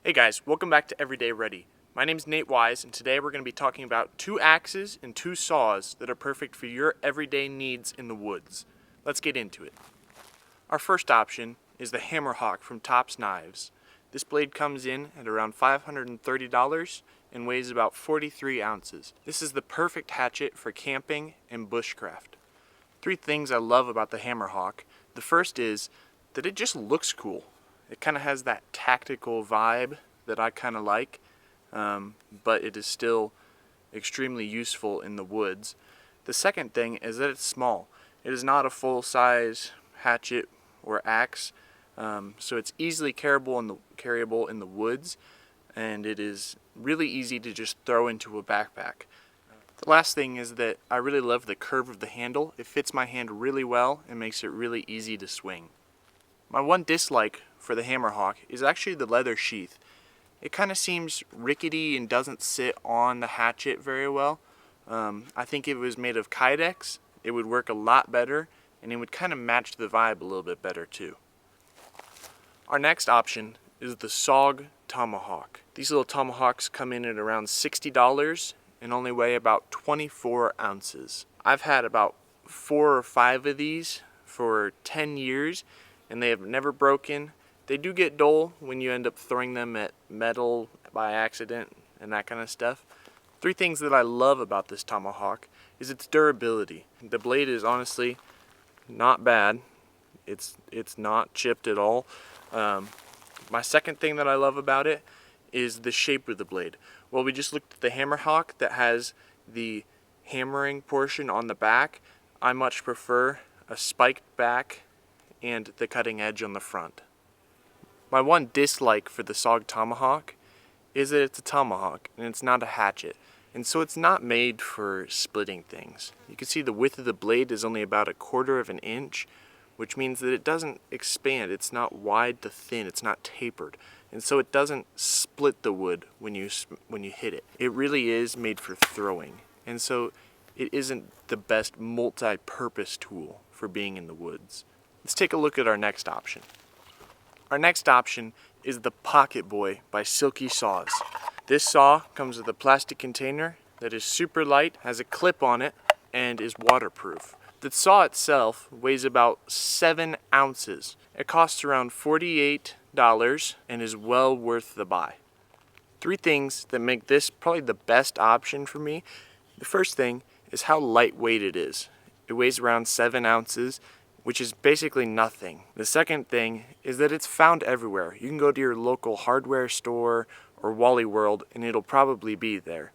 Hey guys, welcome back to Everyday Ready. My name is Nate Wise, and today we're going to be talking about 2 axes and 2 saws that are perfect for your everyday needs in the woods. Let's get into it. Our first option is the Hammerhawk from Tops Knives. This blade comes in at around $530 and weighs about 43 ounces. This is the perfect hatchet for camping and bushcraft. 3 things I love about the Hammerhawk. The first is that it just looks cool. It kind of has that tactical vibe that I kind of like, but it is still extremely useful in the woods. The second thing is that it's small. It is not a full-size hatchet or axe, so it's easily carryable in the woods, and it is really easy to just throw into a backpack. The last thing is that I really love the curve of the handle. It fits my hand really well and makes it really easy to swing. My one dislike for the Hammerhawk is actually the leather sheath. It kind of seems rickety and doesn't sit on the hatchet very well. I think if it was made of Kydex, it would work a lot better, and it would kind of match the vibe a little bit better too. Our next option is the SOG Tomahawk. These little tomahawks come in at around $60 and only weigh about 24 ounces. I've had about 4 or 5 of these for 10 years, and they have never broken. They do get dull when you end up throwing them at metal by accident and that kind of stuff. 3 things that I love about this tomahawk is its durability. The blade is honestly not bad. It's not chipped at all. My second thing that I love about it is the shape of the blade. Well, we just looked at the Hammerhawk that has the hammering portion on the back. I much prefer a spiked back and the cutting edge on the front. My one dislike for the SOG Tomahawk is that it's a tomahawk and it's not a hatchet, and so it's not made for splitting things. You can see the width of the blade is only about 1/4 of an inch, which means that it doesn't expand. It's not wide to thin, it's not tapered, and so it doesn't split the wood when you hit it. It really is made for throwing, and so it isn't the best multi-purpose tool for being in the woods. Let's take a look at our next option. Our next option is the Pocket Boy by Silky Saws. This saw comes with a plastic container that is super light, has a clip on it, and is waterproof. The saw itself weighs about 7 ounces. It costs around $48 and is well worth the buy. 3 things that make this probably the best option for me. The first thing is how lightweight it is. It weighs around 7 ounces, which is basically nothing. The second thing is that it's found everywhere. You can go to your local hardware store or Wally World and it'll probably be there.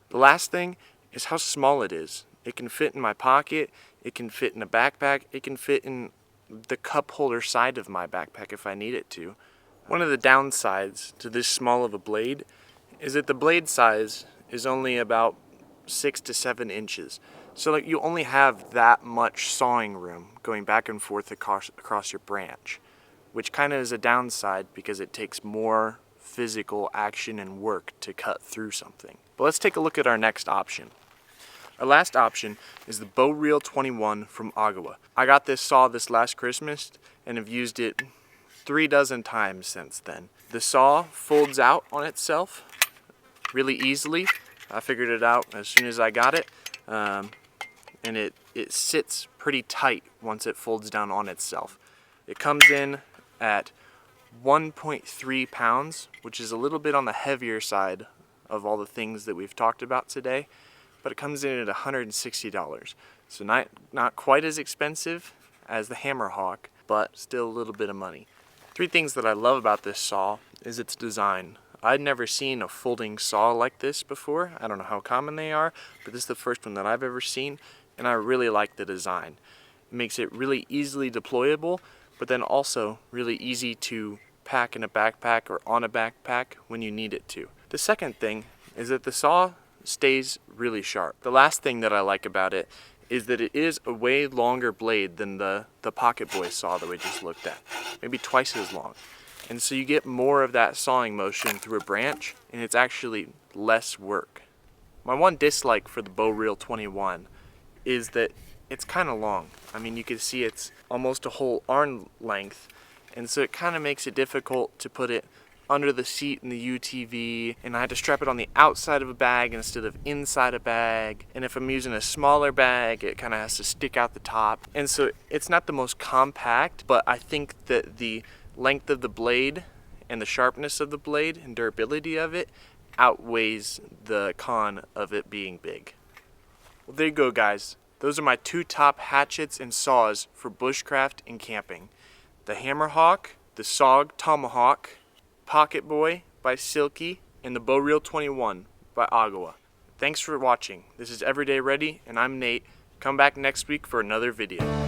The last thing is how small it is. It can fit in my pocket, it can fit in a backpack, it can fit in the cup holder side of my backpack if I need it to. One of the downsides to this small of a blade is that the blade size is only about 6 to 7 inches. So you only have that much sawing room going back and forth across your branch, which kind of is a downside because it takes more physical action and work to cut through something. But let's take a look at our next option. Our last option is the Bow Reel 21 from Ottawa. I got this saw this last Christmas and have used it 3 dozen times since then. The saw folds out on itself really easily. I figured it out as soon as I got it. And it sits pretty tight once it folds down on itself. It comes in at 1.3 pounds, which is a little bit on the heavier side of all the things that we've talked about today, but it comes in at $160. So not quite as expensive as the Hammerhawk, but still a little bit of money. 3 things that I love about this saw is its design. I'd never seen a folding saw like this before. I don't know how common they are, but this is the first one that I've ever seen, and I really like the design. It makes it really easily deployable, but then also really easy to pack in a backpack or on a backpack when you need it to. The second thing is that the saw stays really sharp. The last thing that I like about it is that it is a way longer blade than the Pocket Boy saw that we just looked at. Maybe twice as long. And so you get more of that sawing motion through a branch, and it's actually less work. My one dislike for the Bow Reel 21 is that it's kind of long. I mean, you can see it's almost a whole arm length, and so it kind of makes it difficult to put it under the seat in the UTV, and I had to strap it on the outside of a bag instead of inside a bag. And if I'm using a smaller bag, it kind of has to stick out the top. And so it's not the most compact, but I think that the length of the blade and the sharpness of the blade and durability of it outweighs the con of it being big. Well, there you go, guys. Those are my 2 top hatchets and saws for bushcraft and camping. The Hammerhawk, the SOG Tomahawk, Pocket Boy by Silky, and the Bow Reel 21 by Agawa. Thanks for watching. This is Everyday Ready, and I'm Nate. Come back next week for another video.